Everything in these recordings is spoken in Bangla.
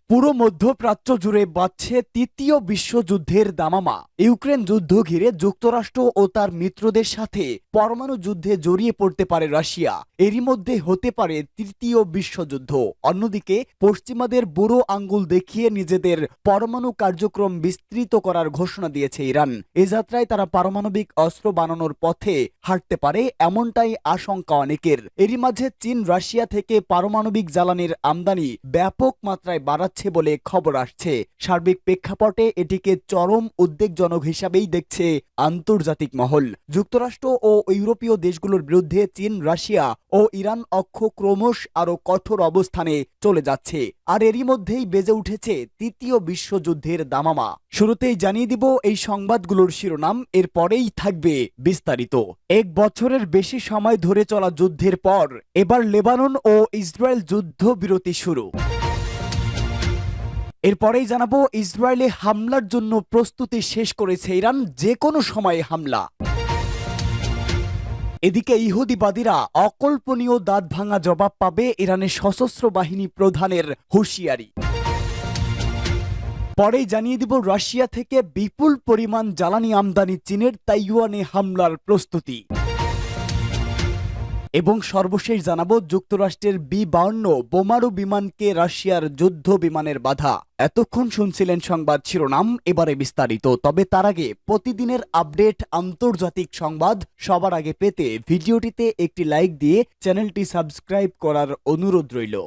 পুরো মধ্যপ্রাচ্য জুড়ে বাজছে তৃতীয় বিশ্বযুদ্ধের দামামা। ইউক্রেন যুদ্ধ ঘিরে যুক্তরাষ্ট্র ও তার মিত্রদের সাথে পরমাণু যুদ্ধে জড়িয়ে পড়তে পারে রাশিয়া। এরই মধ্যে হতে পারে তৃতীয় বিশ্বযুদ্ধ। অন্যদিকে পশ্চিমাদের বুড়ো আঙ্গুল দেখিয়ে নিজেদের পরমাণু কার্যক্রম বিস্তৃত করার ঘোষণা দিয়েছে ইরান। এ যাত্রায় তারা পারমাণবিক অস্ত্র বানানোর পথে হাঁটতে পারে, এমনটাই আশঙ্কা অনেকের। এরই মাঝে চীন রাশিয়া থেকে পারমাণবিক জ্বালানির আমদানি ব্যাপক মাত্রায় বাড়াচ্ছে বলে খবর আসছে। সার্বিক প্রেক্ষাপটে এটিকে চরম উদ্বেগজনক হিসাবেই দেখছে আন্তর্জাতিক মহল। যুক্তরাষ্ট্র ও ইউরোপীয় দেশগুলোর বিরুদ্ধে চীন, রাশিয়া ও ইরান অক্ষ ক্রমশ আরো কঠোর অবস্থানে চলে যাচ্ছে। আর এরই মধ্যেই বেজে উঠেছে তৃতীয় বিশ্বযুদ্ধের দামামা। শুরুতেই জানিয়ে দিব এই সংবাদগুলোর শিরোনাম, এরপরেই থাকবে বিস্তারিত। এক বছরের বেশি সময় ধরে চলা যুদ্ধের পর এবার লেবানন ও ইসরায়েল যুদ্ধবিরতি শুরু। এরপরেই জানাবো ইসরায়েলে হামলার জন্য প্রস্তুতি শেষ করেছে ইরান, যে কোনো সময়ে হামলা। এদিকে ইহুদিবাদীরা অকল্পনীয় দাঁতভাঙা জবাব পাবে, ইরানের সশস্ত্র বাহিনী প্রধানের হুঁশিয়ারি। পরেই জানিয়ে দিব রাশিয়া থেকে বিপুল পরিমাণ জ্বালানি আমদানি, চীনের তাইওয়ানে হামলার প্রস্তুতি। এবং সর্বশেষ জানাবো যুক্তরাষ্ট্রের বি-52 বোমারু বিমানকে রাশিয়ার যুদ্ধ বিমানের বাধা। এতক্ষণ শুনছিলেন সংবাদ শিরোনাম, এবারে বিস্তারিত। তবে তার আগে প্রতিদিনের আপডেট আন্তর্জাতিক সংবাদ সবার আগে পেতে ভিডিওটিতে একটি লাইক দিয়ে চ্যানেলটি সাবস্ক্রাইব করার অনুরোধ রইল।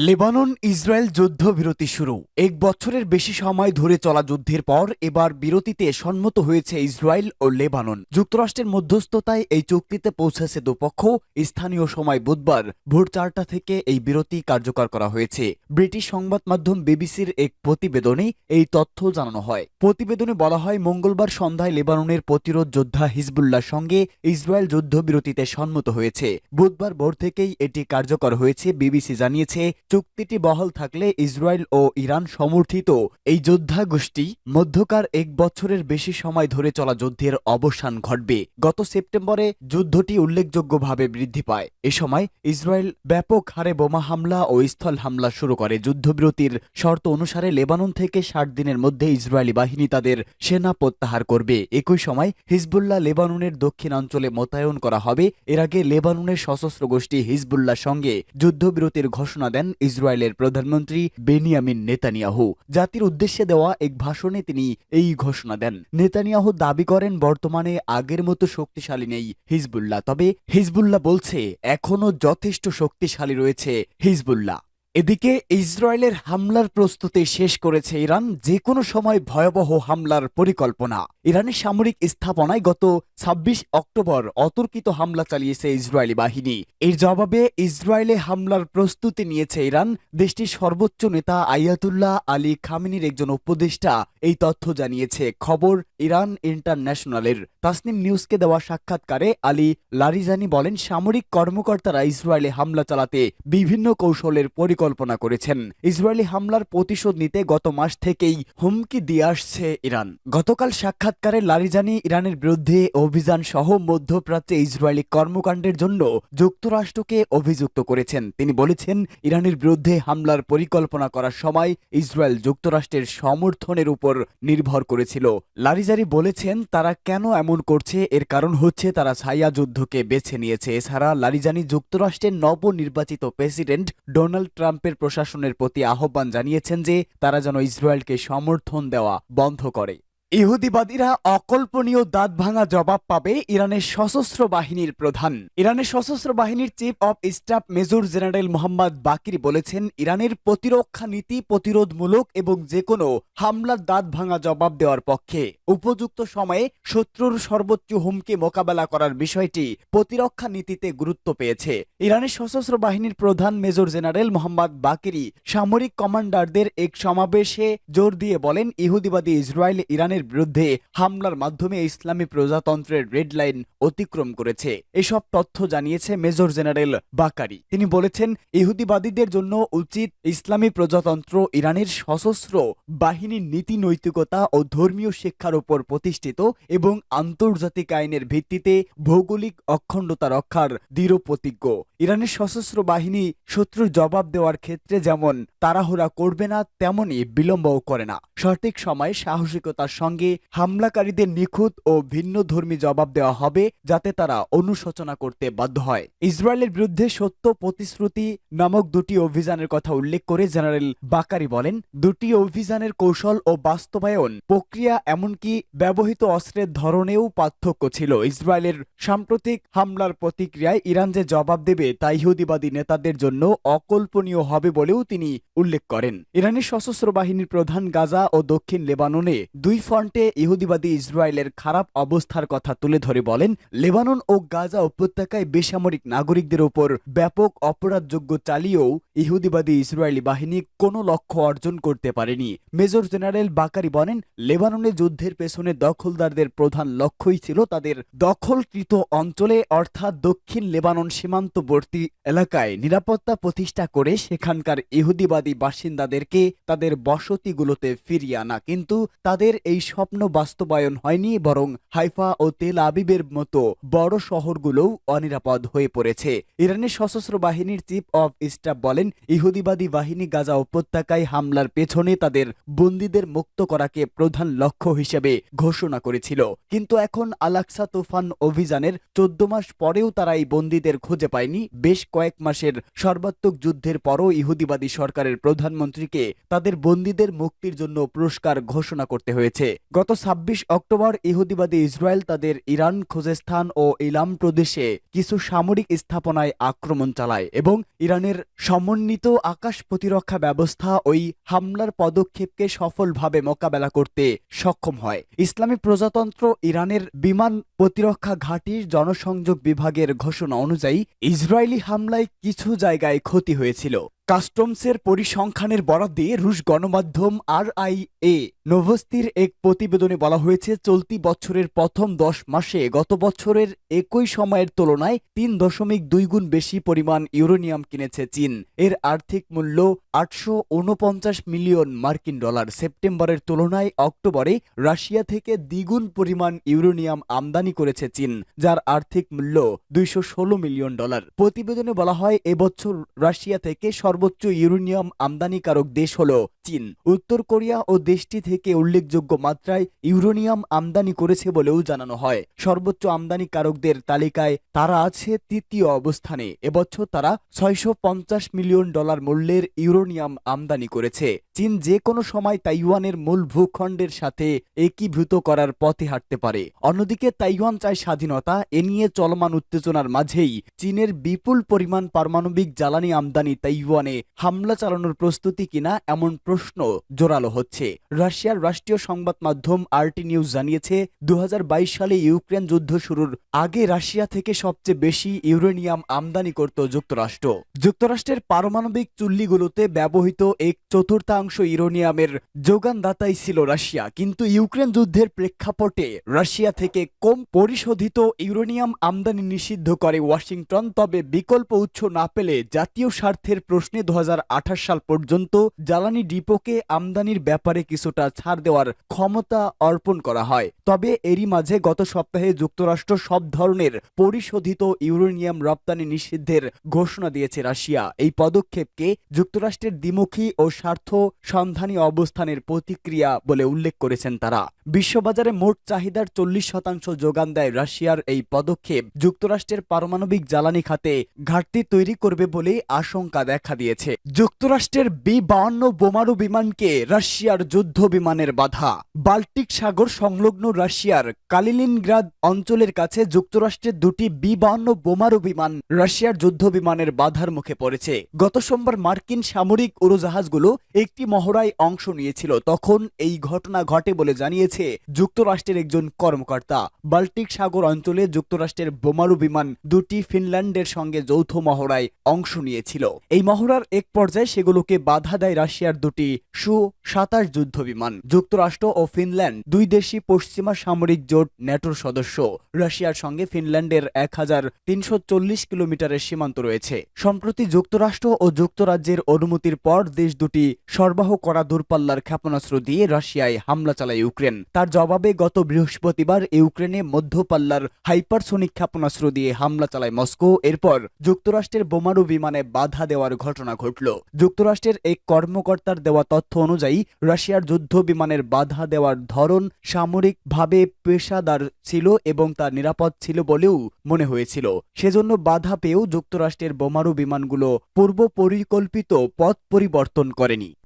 লেবানন ইসরায়েল যুদ্ধবিরতি শুরু। এক বছরের বেশি সময় ধরে চলা যুদ্ধের পর এবার বিরতিতে সম্মত হয়েছে ইসরায়েল ও লেবানন। যুক্তরাষ্ট্রের মধ্যস্থতায় এই চুক্তিতে পৌঁছেছে দুপক্ষ। স্থানীয় সময় বুধবার ভোর 4টা থেকে এই বিরতি কার্যকর করা হয়েছে। ব্রিটিশ সংবাদ মাধ্যম বিবিসির এক প্রতিবেদনে এই তথ্য জানানো হয়। প্রতিবেদনে বলা হয়, মঙ্গলবার সন্ধ্যায় লেবাননের প্রতিরোধ যোদ্ধা হিজবুল্লাহর সঙ্গে ইসরায়েল যুদ্ধবিরতিতে সম্মত হয়েছে। বুধবার ভোর থেকেই এটি কার্যকর হয়েছে। বিবিসি জানিয়েছে, চুক্তিটি বহাল থাকলে ইসরায়েল ও ইরান সমর্থিত এই যোদ্ধা গোষ্ঠী মধ্যকার এক বছরের বেশি সময় ধরে চলা যুদ্ধের অবসান ঘটবে। গত সেপ্টেম্বরে যুদ্ধটি উল্লেখযোগ্যভাবে বৃদ্ধি পায়। এ সময় ইসরায়েল ব্যাপক হারে বোমা হামলা ও স্থল হামলা শুরু করে। যুদ্ধবিরতির শর্ত অনুসারে লেবানন থেকে 60 দিনের মধ্যে ইসরায়েলি বাহিনী তাদের সেনা প্রত্যাহার করবে। একই সময় হিজবুল্লাহ লেবাননের দক্ষিণাঞ্চলে মোতায়েন করা হবে। এর আগে লেবাননের সশস্ত্র গোষ্ঠী হিজবুল্লাহর সঙ্গে যুদ্ধবিরতির ঘোষণা দেন ইসরায়েলের প্রধানমন্ত্রী বেনিয়ামিন নেতানিয়াহু। জাতির উদ্দেশ্যে দেওয়া এক ভাষণে তিনি এই ঘোষণা দেন। নেতানিয়াহু দাবি করেন, বর্তমানে আগের মতো শক্তিশালী নেই হিজবুল্লাহ, তবে হিজবুল্লাহ বলছে এখনো যথেষ্ট শক্তিশালী রয়েছে হিজবুল্লাহ। এদিকে ইসরায়েলের হামলার প্রস্তুতি শেষ করেছে ইরান, যে কোনো সময় ভয়াবহ হামলার পরিকল্পনা। ইরানের সামরিক স্থাপনায় গত 26 অক্টোবর অতর্কিত হামলা চালিয়েছে ইসরায়েলি বাহিনী। এর জবাবে ইসরায়েলে হামলার প্রস্তুতি নিয়েছে ইরান। দেশটির সর্বোচ্চ নেতা আয়াতুল্লাহ আলী খামেনির একজন উপদেষ্টা এই তথ্য জানিয়েছে খবর ইরান ইন্টারন্যাশনালের। তাসনিম নিউজকে দেওয়া সাক্ষাৎকারে আলী লারিজানি বলেন, সামরিক কর্মকর্তারা ইসরায়েলে হামলা চালাতে বিভিন্ন কৌশলের পরিকল্পনা করেছেন। ইসরায়েলি হামলার প্রতিশোধ নিতে গত মাস থেকেই হুমকি দিয়ে আসছে ইরান। গতকাল সাক্ষাৎকারে লারিজানি ইরানের বিরুদ্ধে অভিযান সহ মধ্যপ্রাচ্যে ইসরায়েলি কর্মকাণ্ডের জন্য যুক্তরাষ্ট্রকে অভিযুক্ত করেছেন। তিনি বলেছেন, ইরানের বিরুদ্ধে হামলার পরিকল্পনা করার সময় ইসরায়েল যুক্তরাষ্ট্রের সমর্থনের উপর নির্ভর করেছিল। লারিজানি বলেছেন, তারা কেন এমন করছে, এর কারণ হচ্ছে তারা ছায়া যুদ্ধকে বেছে নিয়েছে। এছাড়া লারিজানি যুক্তরাষ্ট্রের নবনির্বাচিত প্রেসিডেন্ট ডোনাল্ড ট্রাম্পের প্রশাসনের প্রতি আহ্বান জানিয়েছেন যে তারা যেন ইসরায়েলকে সমর্থন দেওয়া বন্ধ করে। ইহুদিবাদীরা অকল্পনীয় দাঁতভাঙা জবাব পাবে, ইরানের সশস্ত্র বাহিনীর প্রধান। ইরানের সশস্ত্র বাহিনীর chief of staff major general Mohammad বাকির বলেছেন, ইরানের প্রতিরক্ষা নীতি প্রতিরোধমূলক এবং যে কোনো হামলার দাঁতভাঙা জবাব দেওয়ার পক্ষে। উপযুক্ত সময়ে শত্রুর সর্বোচ্চ হুমকি মোকাবেলা করার বিষয়টি প্রতিরক্ষা নীতিতে গুরুত্ব পেয়েছে। ইরানের সশস্ত্র বাহিনীর প্রধান মেজর জেনারেল মোহাম্মদ বাকিরি সামরিক কমান্ডারদের এক সমাবেশে জোর দিয়ে বলেন, ইহুদিবাদী ইসরায়েল ইরানের বিরুদ্ধে হামলার মাধ্যমে ইসলামী প্রজাতন্ত্রের রেড লাইন অতিক্রম করেছে। এসব তথ্য জানিয়েছে মেজর জেনারেল বাকারি। তিনি বলেছেন, ইহুদিবাদীদের জন্য উচিত ইসলামী প্রজাতন্ত্র ইরানের সশস্ত্র বাহিনীর নীতি নৈতিকতা ও ধর্মীয় শিক্ষার উপর প্রতিষ্ঠিত এবং আন্তর্জাতিক আইনের ভিত্তিতে ভৌগোলিক অখণ্ডতা রক্ষার দৃঢ় প্রতিজ্ঞ। ইরানের সশস্ত্র বাহিনী শত্রুর জবাব দেওয়ার ক্ষেত্রে যেমন তাড়াহুড়া করবে না, তেমনি বিলম্বও করে না। সঠিক সময়ে সাহসিকতার সঙ্গে হামলাকারীদের নিখুঁত ও ভিন্ন ধর্মী জবাব দেওয়া হবে, যাতে তারা অনুশোচনা করতে বাধ্য হয়। ইসরায়েলের বিরুদ্ধে সত্য প্রতিশ্রুতি নামক দুটি অভিযানের কথা উল্লেখ করে জেনারেল বাকারি বলেন, দুটি অভিযানের কৌশল ও বাস্তবায়ন প্রক্রিয়া এমনকি ব্যবহৃত অস্ত্রের ধরনেও পার্থক্য ছিল। ইসরায়েলের সাম্প্রতিক হামলার প্রতিক্রিয়ায় ইরান যে জবাব দেবে তা ইহুদিবাদী নেতাদের জন্য অকল্পনীয় হবে বলেও তিনি উল্লেখ করেন। ইরানের সশস্ত্র বাহিনীর প্রধান গাজা ও দক্ষিণ লেবাননে দুই ফ্রন্টে ইহুদিবাদী ইসরায়েলের খারাপ অবস্থার কথা তুলে ধরে বলেন, লেবানন ও গাজা উপত্যকায় বেসামরিক নাগরিকদের উপর ব্যাপক অপরাধযোগ্য চালিয়েও ইহুদিবাদী ইসরায়েলি বাহিনী কোনো লক্ষ্য অর্জন করতে পারেনি। মেজর জেনারেল বাকারি বলেন, লেবাননে যুদ্ধের পেছনে দখলদারদের প্রধান লক্ষ্যই ছিল তাদের দখলকৃত অঞ্চলে অর্থাৎ দক্ষিণ লেবানন সীমান্তবর্তী এলাকায় নিরাপত্তা প্রতিষ্ঠা করে সেখানকার ইহুদিবাদী বাসিন্দাদেরকে তাদের বসতিগুলোতে ফিরিয়ে আনা। কিন্তু তাদের এই স্বপ্ন বাস্তবায়ন হয়নি, বরং হাইফা ও তেল আবিবের মতো বড় শহরগুলোও অনিরাপদ হয়ে পড়েছে। ইরানের সশস্ত্র বাহিনীর চিফ অব স্টাফ বলেন, ইহুদিবাদী বাহিনী গাজা উপত্যকায় হামলার পেছনে তাদের বন্দীদের মুক্ত করাকে প্রধান লক্ষ্য হিসেবে ঘোষণা করেছিল। কিন্তু এখন আল-আকসা তুফান অভিযানের 14 মাস পরেও তারা এই বন্দীদের খুঁজে পায়নি। বেশ কয়েক মাসের সর্বাত্মক যুদ্ধের পরও ইহুদিবাদী সরকারের প্রধানমন্ত্রীকে তাদের বন্দীদের মুক্তির জন্য পুরস্কার ঘোষণা করতে হয়েছে। গত 26 অক্টোবর ইহুদিবাদী ইসরায়েল তাদের ইরান, খুজেস্তান ও ইলাম প্রদেশে কিছু সামরিক স্থাপনায় আক্রমণ চালায় এবং ইরানের সমন্বিত আকাশ প্রতিরক্ষা ব্যবস্থা ওই হামলার পদক্ষেপকে সফলভাবে মোকাবেলা করতে সক্ষম হয়। ইসলামী প্রজাতন্ত্র ইরানের বিমান প্রতিরক্ষা ঘাঁটির জনসংযোগ বিভাগের ঘোষণা অনুযায়ী ইসরায়েলি হামলায় কিছু জায়গায় ক্ষতি হয়েছিল। কাস্টমসের পরিসংখ্যানের বরাত দিয়ে রুশ গণমাধ্যম RIA নোভোস্তির এক প্রতিবেদনে বলা হয়েছে, চলতি বছরের প্রথম 10 মাসে গত বছরের একই সময়ের তুলনায় 3.2 গুণ বেশি পরিমাণ ইউরেনিয়াম কিনেছে চীন। এর আর্থিক মূল্য 849 মিলিয়ন মার্কিন ডলার। সেপ্টেম্বরের তুলনায় অক্টোবরে রাশিয়া থেকে দ্বিগুণ পরিমাণ ইউরেনিয়াম আমদানি করেছে চীন, যার আর্থিক মূল্য 216 মিলিয়ন ডলার। প্রতিবেদনে বলা হয়, এবছর রাশিয়া থেকে সর্বোচ্চ ইউরেনিয়াম আমদানিকারক দেশ হল চীন। উত্তর কোরিয়া ও দেশটি থেকে উল্লেখযোগ্য মাত্রায় ইউরেনিয়াম আমদানি করেছে বলেও জানানো হয়। সর্বোচ্চ আমদানিকারকদের তালিকায় তারা আছে তৃতীয় অবস্থানে। এবছর তারা 650 মিলিয়ন ডলার মূল্যের ইউরেনিয়াম আমদানি করেছে। চীন যে কোনো সময় তাইওয়ানের মূল ভূখণ্ডের সাথে একীভূত করার পথে হাঁটতে পারে। অন্যদিকে তাইওয়ান চায় স্বাধীনতা। এ নিয়ে চলমান উত্তেজনার মাঝেই চীনের বিপুল পরিমাণ পারমাণবিক জ্বালানি আমদানি তাইওয়ানে হামলা চালানোর প্রস্তুতি কিনা এমন প্রশ্ন জোরালো হচ্ছে। রাশিয়ার রাষ্ট্রীয় সংবাদ মাধ্যম RT নিউজ জানিয়েছে, 2022 সালে ইউক্রেন যুদ্ধ শুরুর আগে রাশিয়া থেকে সবচেয়ে বেশি ইউরেনিয়াম আমদানি করত যুক্তরাষ্ট্র। যুক্তরাষ্ট্রের পারমাণবিক চুল্লিগুলোতে ব্যবহৃত 1/4 ইউরেনিয়ামের যোগানদাতাই ছিল রাশিয়া। কিন্তু ইউক্রেন যুদ্ধের প্রেক্ষাপটে রাশিয়া থেকে কম পরিশোধিত ইউরেনিয়াম আমদানি নিষিদ্ধ করে ওয়াশিংটন। তবে বিকল্প উৎস না পেলে জাতীয় স্বার্থের প্রশ্নে 2028 সাল পর্যন্ত জ্বালানি ডিপোকে আমদানির ব্যাপারে কিছুটা ছাড় দেওয়ার ক্ষমতা অর্পণ করা হয়। তবে এরই মাঝে গত সপ্তাহে যুক্তরাষ্ট্র সব ধরনের পরিশোধিত ইউরেনিয়াম রপ্তানি নিষিদ্ধের ঘোষণা দিয়েছে রাশিয়া। এই পদক্ষেপকে যুক্তরাষ্ট্রের দ্বিমুখী ও স্বার্থ সন্ধানী অবস্থানের প্রতিক্রিয়া বলে উল্লেখ করেছেন তারা। বিশ্ববাজারে মোট চাহিদার 40% যোগান দেয় রাশিয়ার এই পদক্ষেপ যুক্তরাষ্ট্রের পারমাণবিক জ্বালানি খাতে ঘাটতি তৈরি করবে বলে আশঙ্কা দেখা দিয়েছে। যুক্তরাষ্ট্রের B-52 বোমারু বিমানকে রাশিয়ার যুদ্ধ বিমানের বাধা। বাল্টিক সাগর সংলগ্ন রাশিয়ার কালিনিনগ্রাদ অঞ্চলের কাছে যুক্তরাষ্ট্রের দুটি B-52 বোমারু বিমান রাশিয়ার যুদ্ধ বিমানের বাধার মুখে পড়েছে। গত সোমবার মার্কিন সামরিক উড়োজাহাজগুলো একটি মহড়ায় অংশ নিয়েছিল। তখন এই ঘটনা ঘটে বলে জানিয়েছে যুক্তরাষ্ট্রের একজন কর্মকর্তা। বাল্টিক সাগর অঞ্চলে যুক্তরাষ্ট্রের বোমারু বিমান দুটি ফিনল্যান্ডের সঙ্গে যৌথ মহড়ায় অংশ নিয়েছিল। এই মহড়ার করার এক পর্যায়ে সেগুলোকে বাধা দেয় রাশিয়ার দুটি সু-27 যুদ্ধবিমান। যুক্তরাষ্ট্র ও ফিনল্যান্ড দুই দেশই পশ্চিমা সামরিক জোট ন্যাটোর সদস্য। রাশিয়ার সঙ্গে ফিনল্যান্ডের 1340 কিলোমিটারের সীমান্ত রয়েছে। সম্প্রতি যুক্তরাষ্ট্র ও যুক্তরাজ্যের অনুমতির পর দেশ দুটি সরবরাহ করা দূরপাল্লার ক্ষেপণাস্ত্র দিয়ে রাশিয়ায় হামলা চালায় ইউক্রেন। তার জবাবে গত বৃহস্পতিবার ইউক্রেনে মধ্যপাল্লার হাইপারসোনিক ক্ষেপণাস্ত্র দিয়ে হামলা চালায় মস্কো। এরপর যুক্তরাষ্ট্রের বোমারু বিমানে বাধা দেওয়ার ঘটনা ঘটল। যুক্তরাষ্ট্রের এক কর্মকর্তার দেওয়া তথ্য অনুযায়ী রাশিয়ার যুদ্ধ বিমানের বাধা দেওয়ার ধরন সামরিকভাবে পেশাদার ছিল এবং তা নিরাপদ ছিল বলেও মনে হয়েছিল। সেজন্য বাধা পেয়েও যুক্তরাষ্ট্রের বোমারু বিমানগুলো পূর্ব পরিকল্পিত পথ পরিবর্তন করেনি।